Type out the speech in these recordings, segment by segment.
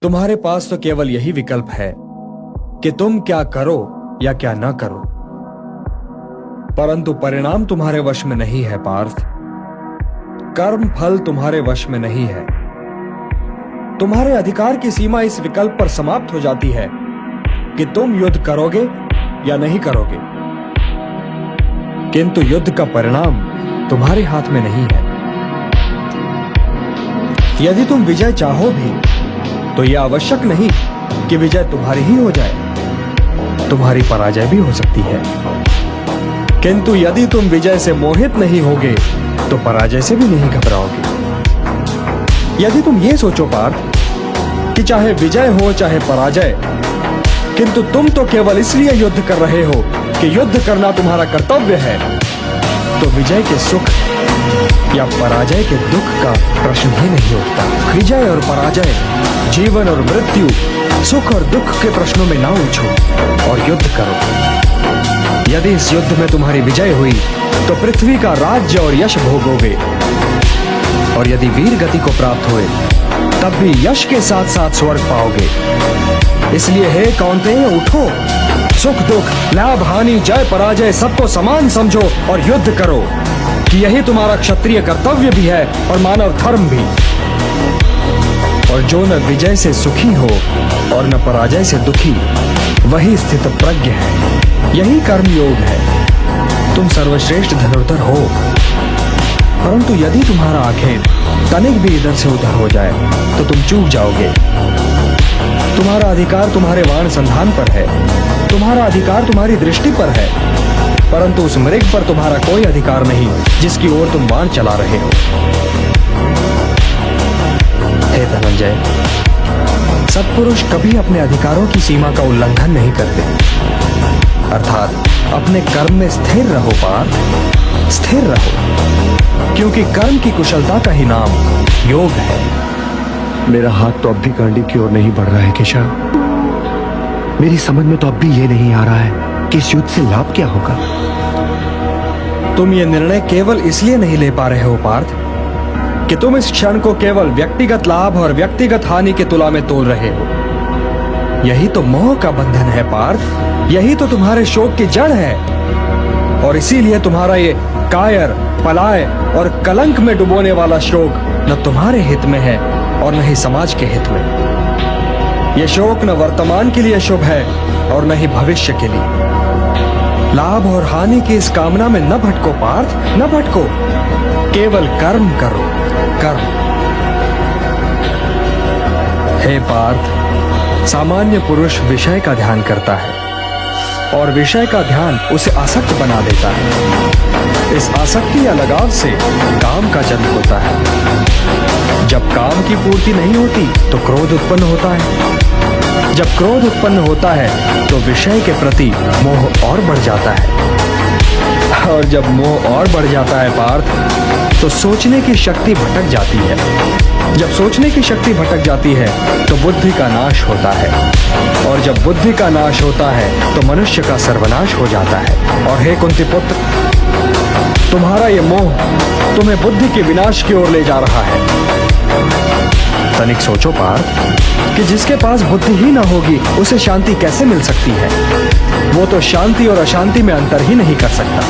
तुम्हारे पास तो केवल यही विकल्प है कि तुम क्या करो या क्या ना करो, परंतु परिणाम तुम्हारे वश में नहीं है पार्थ। कर्म फल तुम्हारे वश में नहीं है। तुम्हारे अधिकार की सीमा इस विकल्प पर समाप्त हो जाती है कि तुम युद्ध करोगे या नहीं करोगे, किंतु युद्ध का परिणाम तुम्हारे हाथ में नहीं है। यदि तुम विजय चाहो भी तो यह आवश्यक नहीं कि विजय तुम्हारी ही हो जाए, तुम्हारी पराजय भी हो सकती है। किंतु यदि तुम विजय से मोहित नहीं होगे तो पराजय से भी नहीं घबराओगे। यदि तुम ये सोचो पार्थ कि चाहे विजय हो चाहे पराजय, किंतु तुम तो केवल इसलिए युद्ध कर रहे हो कि युद्ध करना तुम्हारा कर्तव्य है, तो विजय के सुख या पराजय के दुख का प्रश्न ही नहीं उठता। विजय और पराजय, जीवन और मृत्यु, सुख और दुख के प्रश्नों में ना उलझो और युद्ध करो। यदि इस युद्ध में तुम्हारी विजय हुई तो पृथ्वी का राज्य और यश भोगोगे, और यदि वीर गति को प्राप्त हुए तब भी यश के साथ साथ स्वर्ग पाओगे। इसलिए हे कौन्तेय, उठो, सुख दुख, लाभ हानि, जय पराजय सबको समान समझो और युद्ध करो, कि यही तुम्हारा क्षत्रिय कर्तव्य भी है और मानव धर्म भी। और जो न विजय से सुखी हो और न पराजय से दुखी, वही स्थित प्रज्ञ है, यही कर्म योग है। तुम सर्वश्रेष्ठ धनुर्धर हो, परंतु यदि तुम्हारा आखेट तनिक भी इधर से उधर हो जाए तो तुम चूक जाओगे। तुम्हारा अधिकार तुम्हारे वाण संधान पर है, तुम्हारा अधिकार तुम्हारी दृष्टि पर है, परंतु उस मृग पर तुम्हारा कोई अधिकार नहीं जिसकी ओर तुम बाण चला रहे हो। हे धनंजय, सत्पुरुष कभी अपने अधिकारों की सीमा का उल्लंघन नहीं करते। अर्थात अपने कर्म में स्थिर रहो पार्थ, स्थिर रहो, क्योंकि कर्म की कुशलता का ही नाम योग है। मेरा हाथ तो अब भी गांडीव की ओर नहीं बढ़ रहा है केशव। मेरी समझ में तो अब भी ये नहीं आ रहा है कि इस युद्ध से लाभ क्या होगा। तुम ये निर्णय केवल इसलिए नहीं ले पा रहे हो पार्थ कि तुम इस क्षण को केवल व्यक्तिगत लाभ और व्यक्तिगत हानि के तुला में तोल रहे हो। यही तो मोह का बंधन है पार्थ, यही तो तुम्हारे शोक की जड़ है, और इसीलिए तुम्हारा ये कायर, पलाय और कलंक में डुबोने वाला शोक न तुम्हारे हित में है और न ही समाज के हित में। यह शोक न वर्तमान के लिए शुभ है और न ही भविष्य के लिए। लाभ और हानि की इस कामना में न भटको पार्थ, न भटको, केवल कर्म करो, कर्म। हे पार्थ, सामान्य पुरुष विषय का ध्यान करता है और विषय का ध्यान उसे आसक्त बना देता है। इस आसक्ति या लगाव से काम का जन्म होता है। जब काम की पूर्ति नहीं होती तो क्रोध उत्पन्न होता है। जब क्रोध उत्पन्न होता है तो विषय के प्रति मोह और बढ़ जाता है, और जब मोह और बढ़ जाता है पार्थ, तो सोचने की शक्ति भटक जाती है। जब सोचने की शक्ति भटक जाती है तो बुद्धि का नाश होता है, और जब बुद्धि का नाश होता है तो मनुष्य का सर्वनाश हो जाता है। और हे कुंती पुत्र, तुम्हारा ये मोह तुम्हें बुद्धि के विनाश की ओर ले जा रहा है। तनिक सोचो पार्थ कि जिसके पास बुद्धि ही ना होगी उसे शांति कैसे मिल सकती है। वो तो शांति और अशांति में अंतर ही नहीं कर सकता,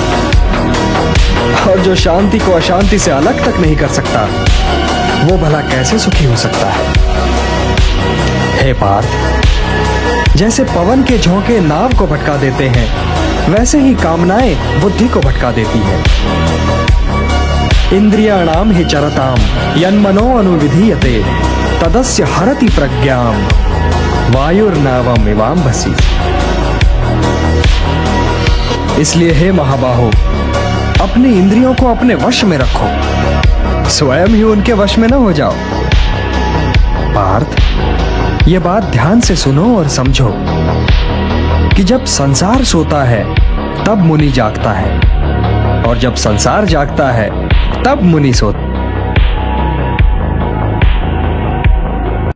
और जो शांति को अशांति से अलग तक नहीं कर सकता, वो भला कैसे सुखी हो सकता है। हे पार्थ, जैसे पवन के झोंके नाव को भटका देते हैं, वैसे ही कामनाएं बुद्धि को भटका देती है। इंद्रियाणाम हि चरताम यन्मनो अनुविधीयते तदस्य हरति प्रज्ञाम वायुर्नावम इवाम्भसि। इसलिए हे महाबाहो, अपनी इंद्रियों को अपने वश में रखो, स्वयं ही उनके वश में न हो जाओ। पार्थ, ये बात ध्यान से सुनो और समझो कि जब संसार सोता है तब मुनि जागता है, और जब संसार जागता है तब मुनि सोता है।